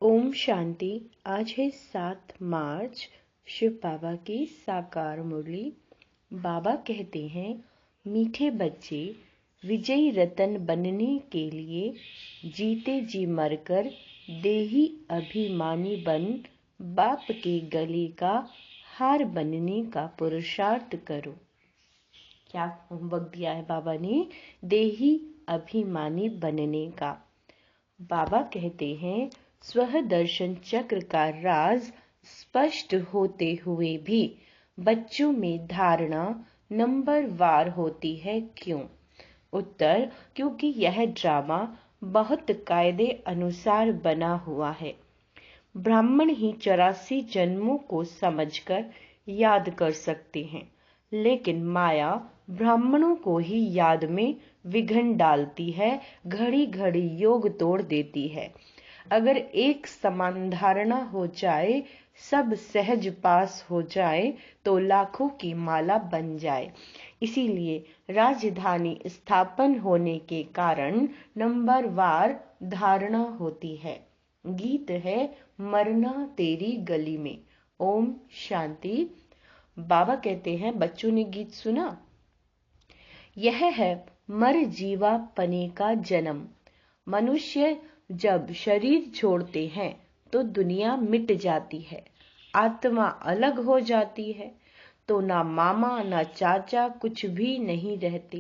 ओम शांति। आज है 7 मार्च, शिव बाबा की साकार मुरली। बाबा कहते हैं, मीठे बच्चे, विजयी रतन बनने के लिए जीते जी मरकर देही अभिमानी बन बाप के गले का हार बनने का पुरुषार्थ करो। क्या होमवर्क दिया है बाबा ने? देही अभिमानी बनने का। बाबा कहते हैं, स्व दर्शन चक्र का राज स्पष्ट होते हुए भी बच्चों में धारणा नंबर वार होती है। क्यों? उत्तर, क्योंकि यह ड्रामा बहुत कायदे अनुसार बना हुआ है। ब्राह्मण ही 84 जन्मों को समझकर याद कर सकते हैं, लेकिन माया ब्राह्मणों को ही याद में विघ्न डालती है, घड़ी घड़ी योग तोड़ देती है। अगर एक समान धारणा हो जाए, सब सहज पास हो जाए, तो लाखों की माला बन जाए। इसीलिए राजधानी स्थापन होने के कारण नंबर वार धारणा होती है। गीत है, मरना तेरी गली में। ओम शांति। बाबा कहते हैं, बच्चों ने गीत सुना? यह है मर जीवा पने का जन्म। मनुष्य जब शरीर छोड़ते हैं तो दुनिया मिट जाती है, आत्मा अलग हो जाती है, तो ना मामा ना चाचा कुछ भी नहीं रहते।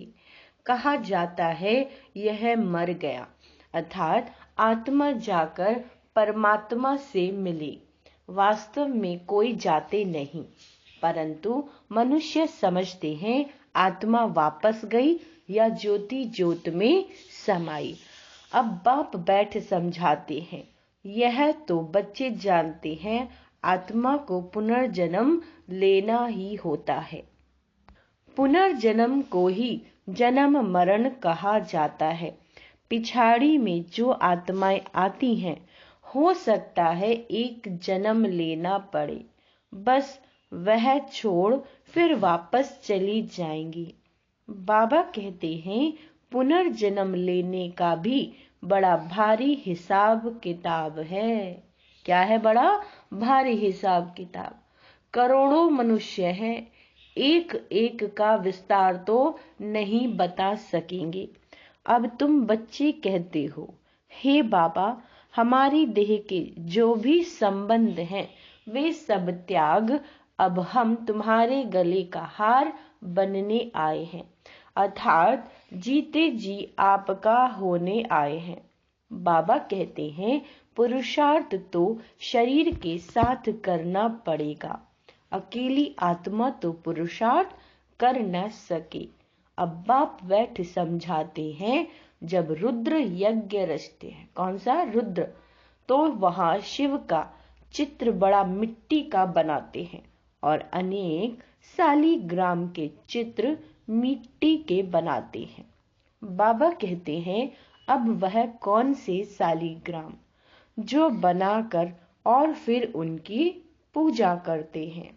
कहा जाता है यह मर गया, अर्थात आत्मा जाकर परमात्मा से मिले। वास्तव में कोई जाते नहीं, परंतु मनुष्य समझते हैं आत्मा वापस गई या ज्योति ज्योत में समाई। अब बाप बैठ समझाते हैं। यह तो बच्चे जानते हैं, आत्मा को पुनर्जन्म लेना ही होता है। पुनर्जन्म को ही जन्म मरण कहा जाता है। पिछाड़ी में जो आत्माएं आती हैं, हो सकता है एक जन्म लेना पड़े, बस वह छोड़ फिर वापस चली जाएंगी। बाबा कहते हैं, पुनर्जन्म लेने का भी बड़ा भारी हिसाब किताब है। क्या है बड़ा भारी हिसाब किताब? करोड़ों मनुष्य हैं, एक एक का विस्तार तो नहीं बता सकेंगे। अब तुम बच्चे कहते हो, हे बाबा, हमारी देह के जो भी संबंध हैं वे सब त्याग, अब हम तुम्हारे गले का हार बनने आए हैं, अर्थात जीते जी आपका होने आए हैं। बाबा कहते हैं, पुरुषार्थ तो शरीर के साथ करना पड़ेगा, अकेली आत्मा तो पुरुषार्थ कर न सके। अब बाप बैठ समझाते हैं, जब रुद्र यज्ञ रचते हैं, कौन सा रुद्र, तो वहां शिव का चित्र बड़ा मिट्टी का बनाते हैं और अनेक सालीग्राम के चित्र मिट्टी के बनाते हैं। बाबा कहते हैं, अब वह कौन से सालीग्राम जो बनाकर और फिर उनकी पूजा करते हैं?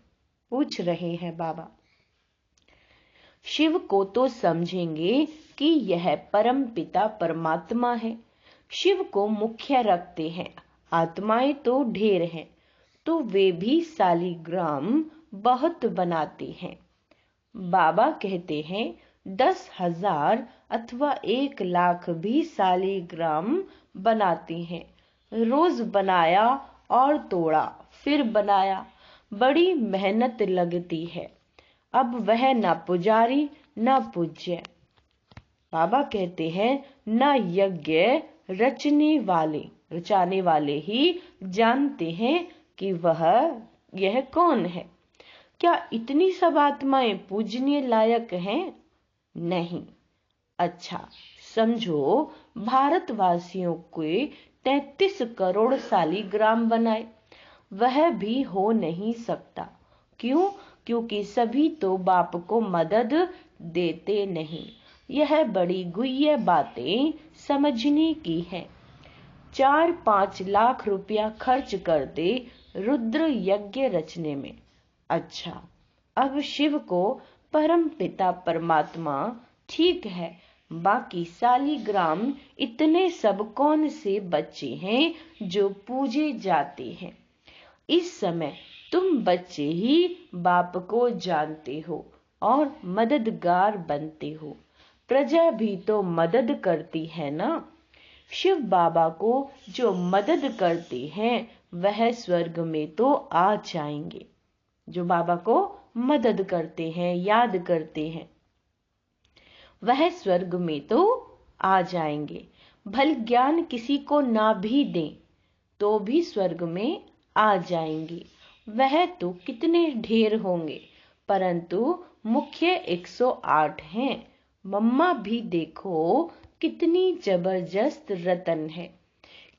पूछ रहे हैं बाबा। शिव को तो समझेंगे कि यह परम पिता परमात्मा है, शिव को मुख्य रखते हैं, आत्माएं तो ढेर हैं, तो वे भी सालीग्राम बहुत बनाते हैं। बाबा कहते हैं, 10,000 अथवा 1,00,000 भी सालीग्राम बनाते हैं। रोज बनाया और तोड़ा, फिर बनाया, बड़ी मेहनत लगती है। अब वह न पुजारी न पूज्य। बाबा कहते हैं, न यज्ञ रचाने वाले ही जानते हैं कि यह कौन है। क्या इतनी सब आत्माएं पूजनीय लायक हैं? नहीं। अच्छा समझो, भारतवासियों के 33 करोड़ सालीग्राम बनाए, वह भी हो नहीं सकता। क्यों? क्योंकि सभी तो बाप को मदद देते नहीं। यह बड़ी गुह्य बातें समझने की है। 4-5 लाख रुपया खर्च कर दे रुद्र यज्ञ रचने में। अच्छा, अब शिव को परम पिता परमात्मा ठीक है बाकी सालीग्राम इतने सब कौन से बच्चे हैं जो पूजे जाते हैं। इस समय तुम बच्चे ही बाप को जानते हो और मददगार बनते हो। प्रजा भी तो मदद करती है ना। शिव बाबा को जो मदद करते हैं वह स्वर्ग में तो आ जाएंगे। जो बाबा को मदद करते हैं, याद करते हैं, वह स्वर्ग में तो आ जाएंगे। भल ज्ञान किसी को ना भी दें तो भी स्वर्ग में आ जाएंगे। वह तो कितने ढेर होंगे, परंतु मुख्य 108 हैं। मम्मा भी देखो कितनी जबरदस्त रतन है,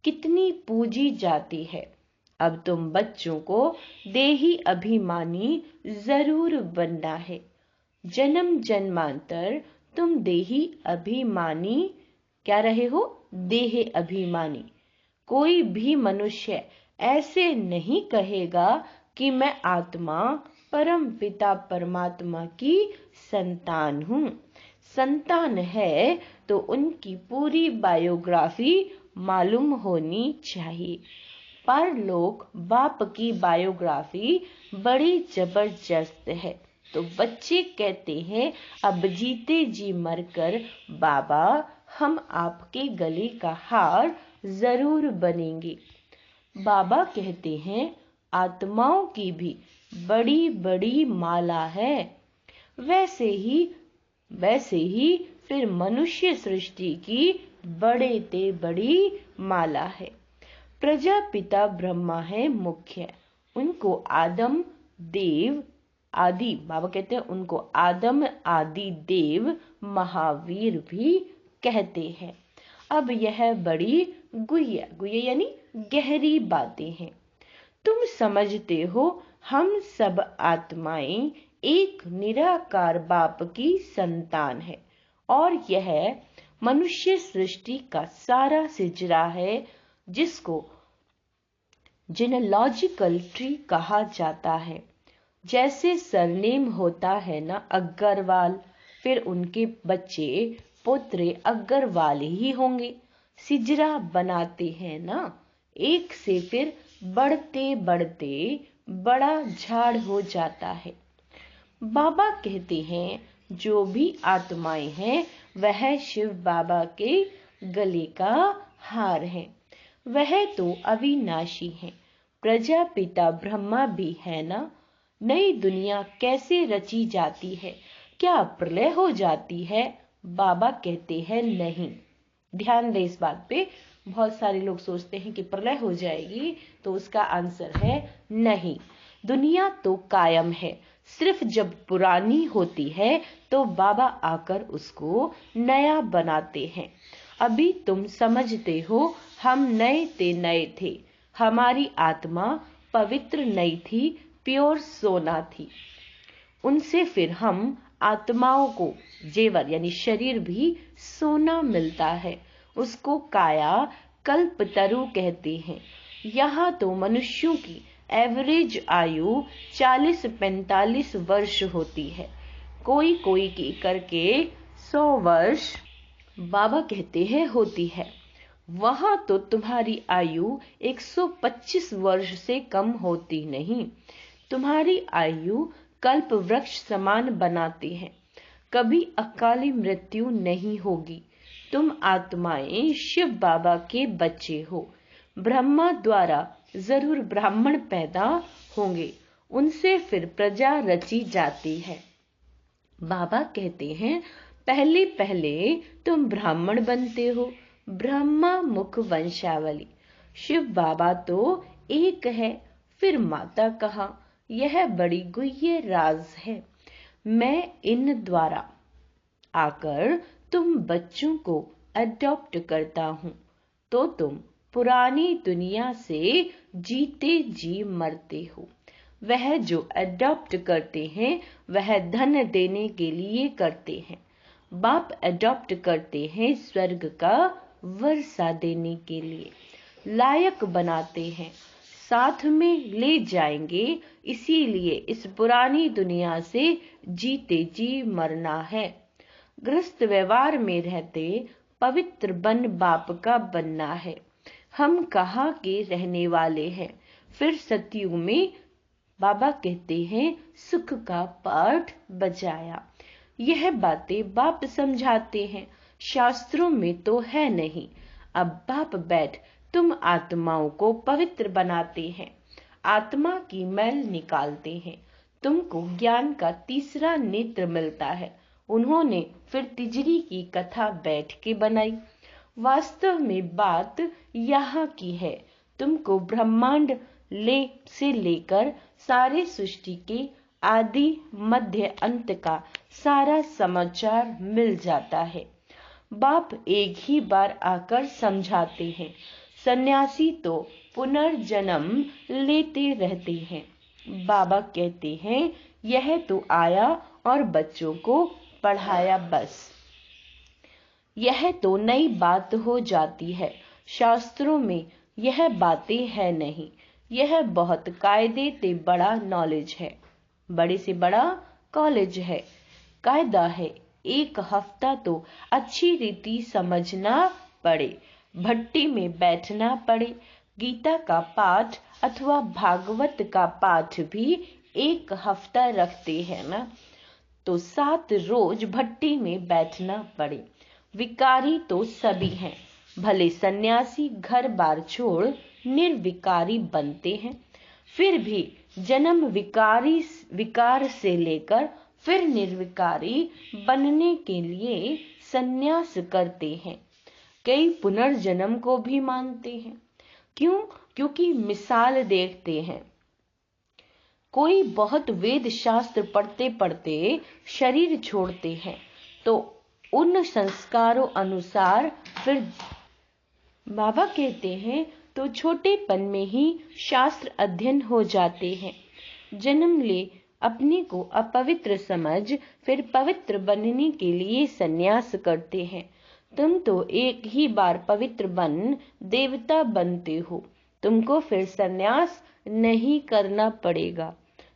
कितनी पूजी जाती है। अब तुम बच्चों को देही अभिमानी जरूर बनना है। जन्म जन्मांतर तुम देही अभिमानी क्या रहे हो? देह अभिमानी। कोई भी मनुष्य ऐसे नहीं कहेगा कि मैं आत्मा परम पिता परमात्मा की संतान हूँ। संतान है तो उनकी पूरी बायोग्राफी मालूम होनी चाहिए। परलोक बाप की बायोग्राफी बड़ी जबरदस्त है। तो बच्चे कहते हैं अब जीते जी मरकर बाबा हम आपके गले का हार जरूर बनेंगे। बाबा कहते हैं आत्माओं की भी बड़ी बड़ी माला है। वैसे ही फिर मनुष्य सृष्टि की बड़े ते बड़ी माला है। प्रजापिता ब्रह्मा है मुख्य, उनको आदम देव आदि, बाबा कहते हैं उनको आदम आदि देव महावीर भी कहते हैं। अब यह बड़ी गुह्य यानी गहरी बातें हैं। तुम समझते हो हम सब आत्माएं एक निराकार बाप की संतान है और यह मनुष्य सृष्टि का सारा सिजरा है, जिसको जीनोलॉजिकल ट्री कहा जाता है। जैसे सरनेम होता है ना अग्रवाल, फिर उनके बच्चे पोत्रे अग्रवाल ही होंगे। सिजरा बनाते हैं ना, एक से फिर बढ़ते बढ़ते बड़ा झाड़ हो जाता है। बाबा कहते हैं जो भी आत्माएं हैं वह शिव बाबा के गले का हार है। वह तो अविनाशी है। प्रजापिता ब्रह्मा भी है ना। नई दुनिया कैसे रची जाती है? क्या प्रलय हो जाती है? बाबा कहते हैं नहीं। ध्यान दे इस बात पे। बहुत सारे लोग सोचते हैं कि प्रलय हो जाएगी, तो उसका आंसर है नहीं। दुनिया तो कायम है, सिर्फ जब पुरानी होती है तो बाबा आकर उसको नया बनाते हैं। अभी तुम समझते हो हम नए थे। हमारी आत्मा पवित्र नई थी, प्योर सोना थी। उनसे फिर हम आत्माओं को जेवर यानी शरीर भी सोना मिलता है, उसको काया कल्पतरु कहते हैं। यहाँ तो मनुष्यों की एवरेज आयु 40-45 वर्ष होती है, कोई कोई की करके 100 वर्ष बाबा कहते हैं होती है। वहां तो तुम्हारी आयु 125 वर्ष से कम होती नहीं। तुम्हारी आयु कल्प वृक्ष समान बनाती है, कभी अकाली मृत्यु नहीं होगी। तुम आत्माएं शिव बाबा के बच्चे हो। ब्रह्मा द्वारा जरूर ब्राह्मण पैदा होंगे, उनसे फिर प्रजा रची जाती है। बाबा कहते हैं पहले पहले तुम ब्राह्मण बनते हो, ब्रह्मा मुख वंशावली। शिव बाबा तो एक है, फिर माता कहा, यह बड़ी गुह्य राज है। मैं इन द्वारा आकर तुम बच्चों को अडॉप्ट करता हूँ, तो तुम पुरानी दुनिया से जीते जी मरते हो। वह जो अडॉप्ट करते हैं वह धन देने के लिए करते हैं। बाप अडॉप्ट करते हैं स्वर्ग का वर्षा देने के लिए, लायक बनाते हैं, साथ में ले जाएंगे। इसीलिए इस पुरानी दुनिया से जीते जी मरना है। गृहस्थ व्यवहार में रहते पवित्र बन बाप का बनना है। हम कहाँ के रहने वाले हैं? फिर सतयुग में बाबा कहते हैं सुख का पाठ बजाया। यह बातें बाप समझाते हैं, शास्त्रों में तो है नहीं। अब बाप बैठ तुम आत्माओं को पवित्र बनाते हैं, आत्मा की मैल निकालते हैं, तुमको ज्ञान का तीसरा नेत्र मिलता है। उन्होंने फिर तिजरी की कथा बैठ के बनाई। वास्तव में बात यहाँ की है। तुमको ब्रह्मांड से लेकर सारे सृष्टि के आदि मध्य अंत का सारा समाचार मिल जाता है। बाप एक ही बार आकर समझाते हैं। सन्यासी तो पुनर्जन्म लेते रहते हैं। बाबा कहते हैं यह तो आया और बच्चों को पढ़ाया बस। यह तो नई बात हो जाती है। शास्त्रों में यह बातें है नहीं। यह बहुत कायदे से बड़ा नॉलेज है, बड़े से बड़ा कॉलेज है। कायदा है, एक हफ्ता तो अच्छी रीति समझना पड़े, भट्टी में बैठना पड़े। गीता का पाठ अथवा भागवत का पाठ भी एक हफ्ता रखते हैं ना, तो 7 रोज भट्टी में बैठना पड़े। विकारी तो सभी हैं, भले सन्यासी घर बार छोड़ निर्विकारी बनते हैं, फिर भी जन्म विकार से लेकर फिर निर्विकारी बनने के लिए सन्यास करते हैं। कई पुनर्जन्म को भी मानते हैं। क्यों? क्योंकि मिसाल देखते हैं। कोई बहुत वेद शास्त्र पढ़ते पढ़ते शरीर छोड़ते हैं, तो उन संस्कारों अनुसार फिर बाबा कहते हैं तो छोटेपन में ही शास्त्र अध्ययन हो जाते हैं। जन्म ले अपने को अपवित्र समझ फिर पवित्र बनने के लिए सन्यास करते हैं। तुम तो एक ही बार पवित्र बन देवता बनते हो, तुमको फिर सन्यास नहीं करना पड़ेगा,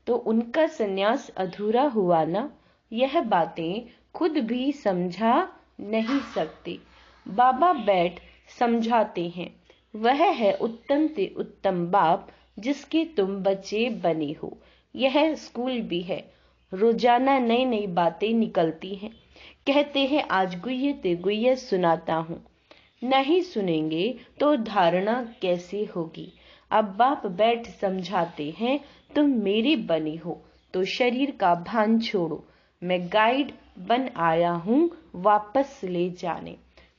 तो उनका सन्यास अधूरा हुआ ना। यह बातें खुद भी समझा नहीं सकते। बाबा बैठ समझाते हैं। वह है उत्तम से उत्तम बाप जिसके तुम बच्चे बने हो। यह स्कूल भी है, रोजाना नई नई बातें निकलती हैं। कहते हैं आज गुह्य ते गुह्य सुनाता हूँ, नहीं सुनेंगे तो धारणा कैसे होगी। अब बाप बैठ समझाते हैं तुम मेरे बने हो तो शरीर का भान छोड़ो, मैं गाइड बन आया हूँ वापस ले जाने।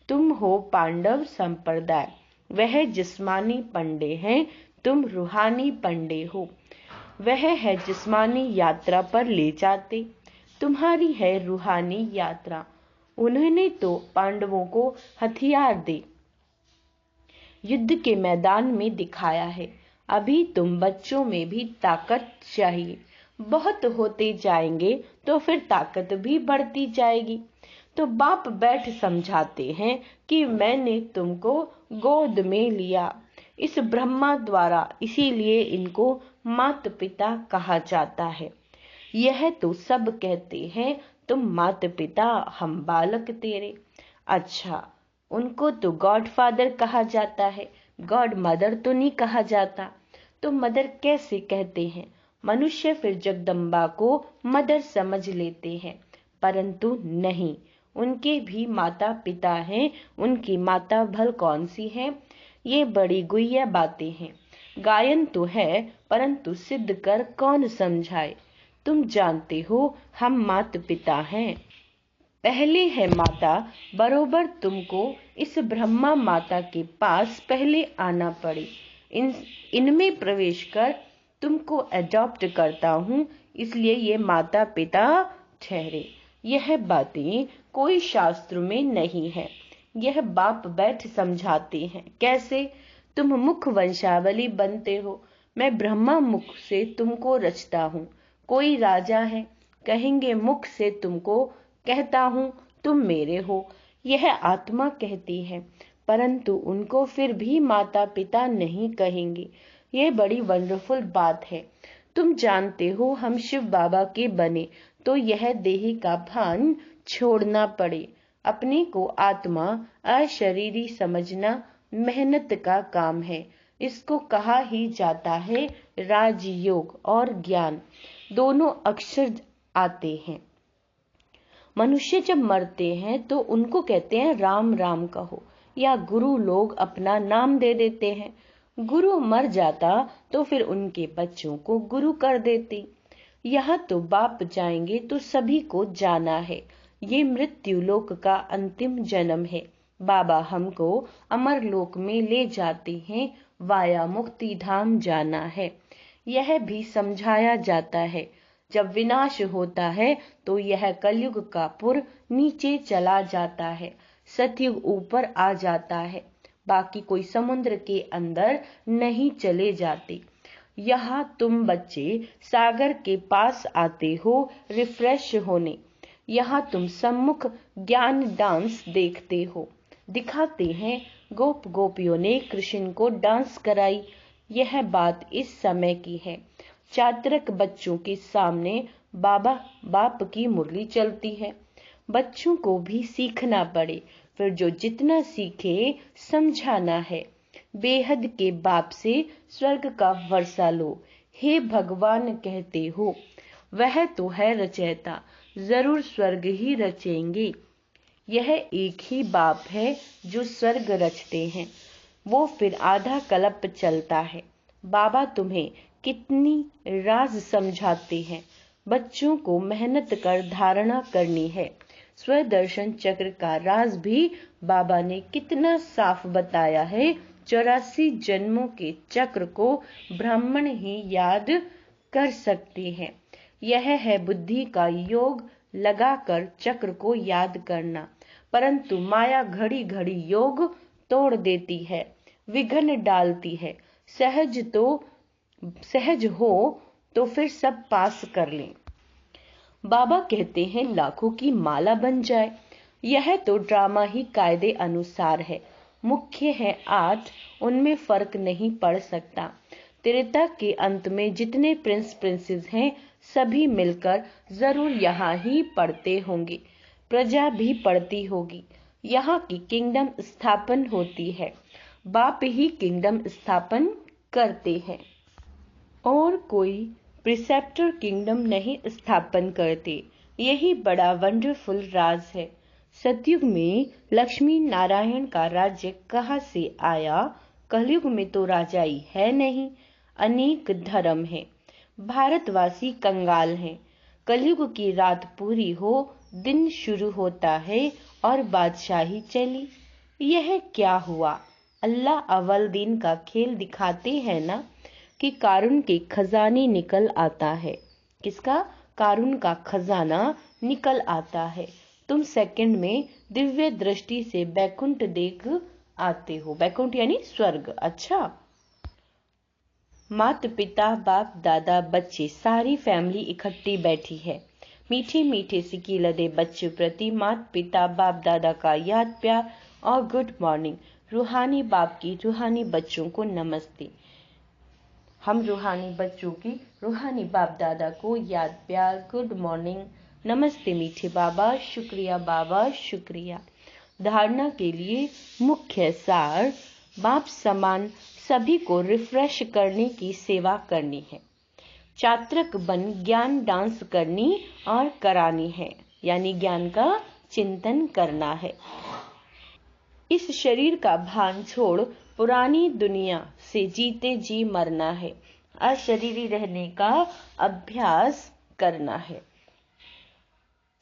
तुम हो पांडव संप्रदाय, वह जिस्मानी पंडे हैं, तुम रूहानी पंडे हो। वह है जिस्मानी यात्रा पर ले जाते, तुम्हारी है रूहानी यात्रा। उन्होंने तो पांडवों को हथियार दे युद्ध के मैदान में दिखाया है। अभी तुम बच्चों में भी ताकत चाहिए। बहुत होते जाएंगे तो फिर ताकत भी बढ़ती जाएगी। तो बाप बैठ समझाते हैं कि मैंने तुमको गोद में लिया इस ब्रह्मा द्वारा, इसीलिए इनको माता पिता कहा जाता है। यह तो सब कहते हैं तुम माता पिता, हम बालक तेरे। अच्छा, उनको तो गॉड फादर कहा जाता है, गॉड मदर तो नहीं कहा जाता। तो मदर कैसे कहते हैं? मनुष्य फिर जगदम्बा को मदर समझ लेते हैं, परंतु नहीं, उनके भी माता पिता हैं। उनकी माता भल कौन सी है? ये बड़ी गुह्य बातें हैं। गायन तो है, परंतु सिद्ध कर कौन समझाए। तुम जानते हो हम माता पिता हैं। पहले है माता, बरोबर तुमको इस ब्रह्मा माता के पास पहले आना पड़े। इनमें प्रवेश कर तुमको अडॉप्ट करता हूँ, इसलिए ये माता पिता ठहरे। यह बातें कोई शास्त्र में नहीं है। यह बाप बैठ समझाते हैं। कैसे? तुम मुख वंशावली बनते हो, मैं ब्रह्मा मुख से तुमको रचता हूँ। कोई राजा है, कहेंगे मुख से तुमको कहता हूँ तुम मेरे हो। यह आत्मा कहती है, परंतु उनको फिर भी माता पिता नहीं कहेंगे। यह बड़ी वंडरफुल बात है। तुम जानते हो हम शिव बाबा के बने, तो यह देही का भान छोड़ना पड़े। अपने को आत्मा अशरीरी समझना मेहनत का काम है। इसको कहा ही जाता है राजयोग, और ज्ञान दोनों अक्षर आते हैं। मनुष्य जब मरते हैं तो उनको कहते हैं राम राम कहो, या गुरु लोग अपना नाम दे देते हैं। गुरु मर जाता तो फिर उनके बच्चों को गुरु कर देते। यह तो बाप जाएंगे तो सभी को जाना है। ये मृत्यु लोक का अंतिम जन्म है। बाबा हमको अमर लोक में ले जाते हैं, वाया मुक्ति धाम जाना है। यह भी समझाया जाता है जब विनाश होता है तो यह कलयुग का पुर नीचे चला जाता है, सतयुग ऊपर आ जाता है। बाकी कोई समुद्र के अंदर नहीं चले जाते। यहाँ तुम बच्चे सागर के पास आते हो रिफ्रेश होने। यहाँ तुम सम्मुख ज्ञान डांस देखते हो। दिखाते हैं गोप गोपियों ने कृष्ण को डांस कराई। यह बात इस समय की है। चातरक बच्चों के सामने बाप की मुरली चलती है। बच्चों को भी सीखना पड़े, फिर जो जितना सीखे समझाना है। बेहद के बाप से स्वर्ग का वर्षा लो, हे भगवान कहते हो। वह तो है रचयिता, जरूर स्वर्ग ही रचेंगे। यह एक ही बाप है जो स्वर्ग रचते हैं। वो फिर आधा कल्प चलता है। बाबा तुम्हें कितनी राज समझाते हैं। बच्चों को मेहनत कर धारणा करनी है। स्वदर्शन चक्र का राज भी बाबा ने कितना साफ बताया है। 84 जन्मों के चक्र को ब्राह्मण ही याद कर सकते हैं। यह है बुद्धि का योग, लगाकर चक्र को याद करना। परंतु माया घड़ी घड़ी योग तोड़ देती है, विघ्न डालती है। सहज हो तो फिर सब पास कर लें। बाबा कहते हैं लाखों की माला बन जाए। यह तो ड्रामा ही कायदे अनुसार है। मुख्य है 8, उनमें फर्क नहीं पड़ सकता। त्रेता के अंत में जितने प्रिंस प्रिंसेस हैं सभी मिलकर जरूर यहाँ ही पढ़ते होंगे। प्रजा भी पढ़ती होगी। यहाँ की किंगडम स्थापन होती है। बाप ही किंगडम स्थापन करते हैं और कोई प्रिसेप्टर किंगडम नहीं स्थापन करते। यही बड़ा वंडरफुल राज है। सतयुग में लक्ष्मी नारायण का राज्य कहाँ से आया? कलयुग में तो राजाई है नहीं, अनेक धर्म है। भारतवासी कंगाल हैं। कलयुग की रात पूरी हो, दिन शुरू होता है और बादशाही चली। यह क्या हुआ? अल्लाह अव्वल दिन का खेल दिखाते हैं ना, कि कारून के खजाने निकल आता है। किसका? कारून का खजाना निकल आता है। तुम सेकंड में दिव्य दृष्टि से बैकुंठ देख आते हो। बैकुंठ यानी स्वर्ग। अच्छा, माता पिता बाप दादा बच्चे सारी फैमिली इकट्ठी बैठी है। मीठे मीठे सिक्के लदे बच्चों प्रति माता पिता बाप दादा का याद प्यार और गुड मॉर्निंग। रूहानी बाप की रूहानी बच्चों को नमस्ते। हम रूहानी बच्चों की रूहानी बाप दादा को याद प्यार गुड मॉर्निंग, नमस्ते मीठे बाबा, शुक्रिया बाबा, शुक्रिया। धारणा के लिए मुख्य सार, बाप समान सभी को रिफ्रेश करने की सेवा करनी है। चात्रक बन ज्ञान डांस करनी और करानी है, यानी ज्ञान का चिंतन करना है। इस शरीर का भान छोड़ पुरानी दुनिया से जीते जी मरना है। अशरीरी रहने का अभ्यास करना है।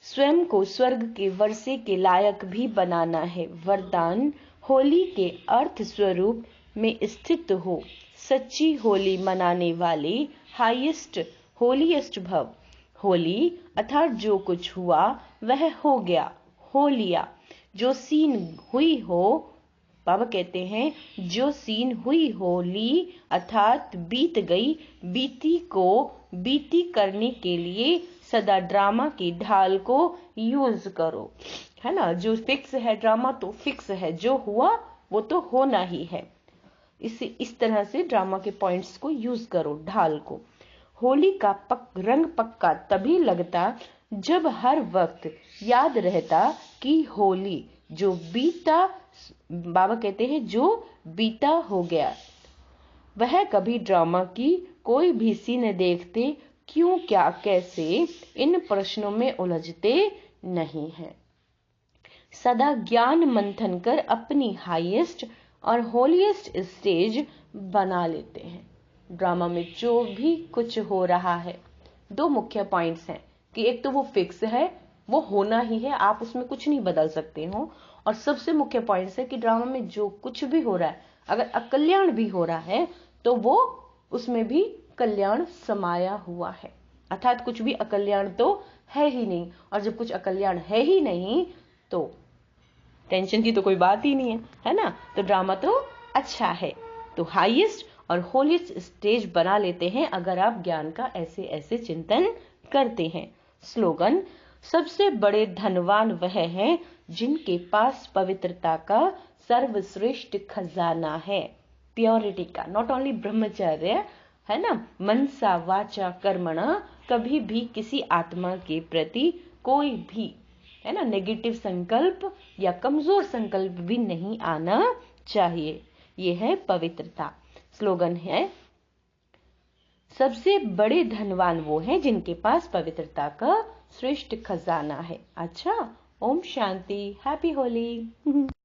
स्वयं को स्वर्ग के वर्षे के लायक भी बनाना है। वरदान, होली के अर्थ स्वरूप में स्थित हो। सच्ची होली मनाने वाले हाईएस्ट होलीएस्ट भव। होली अर्थात जो कुछ हुआ वह हो गया, हो लिया। जो सीन हुई हो, बाबा कहते हैं जो सीन हुई होली अर्थात बीत गई, बीती को बीती करने के लिए सदा ड्रामा की ढाल को यूज करो, है ना। जो फिक्स है ड्रामा तो फिक्स है, जो हुआ वो तो होना ही है। इस तरह से ड्रामा के पॉइंट्स को यूज करो, ढाल को। होली का रंग पक्का तभी लगता जब हर वक्त याद रहता कि होली जो बीता, बाबा कहते हैं जो बीता हो गया, वह कभी ड्रामा की कोई भी सीन देखते क्यों, क्या, कैसे, इन प्रश्नों में उलझते नहीं हैं। सदा ज्ञान मंथन कर अपनी हाईएस्ट और होलीएस्ट स्टेज बना लेते हैं। ड्रामा में जो भी कुछ हो रहा है, दो मुख्य पॉइंट्स हैं कि एक तो वो फिक्स है, वो होना ही है, आप उसमें कुछ नहीं बदल सकते हो, और सबसे मुख्य पॉइंट है कि ड्रामा में जो कुछ भी हो रहा है, अगर अकल्याण भी हो रहा है तो वो उसमें भी कल्याण समाया हुआ है, अर्थात कुछ भी अकल्याण तो है ही नहीं, और जब कुछ अकल्याण है ही नहीं तो टेंशन की तो कोई बात ही नहीं है ना। तो ड्रामा तो अच्छा है। तो हाईएस्ट और होलीएस्ट स्टेज बना लेते हैं अगर आप ज्ञान का ऐसे ऐसे चिंतन करते हैं। स्लोगन, सबसे बड़े धनवान वह है जिनके पास पवित्रता का सर्वश्रेष्ठ खजाना है, प्योरिटी का, नॉट ओनली ब्रह्मचर्य है ना, मनसा वाचा कर्मणा, कभी भी किसी आत्मा के प्रति कोई भी है ना नेगेटिव संकल्प या कमजोर संकल्प भी नहीं आना चाहिए। ये है पवित्रता। स्लोगन है, सबसे बड़े धनवान वो हैं जिनके पास पवित्रता का श्रेष्ठ खजाना है। अच्छा, ओम शांति, हैप्पी होली।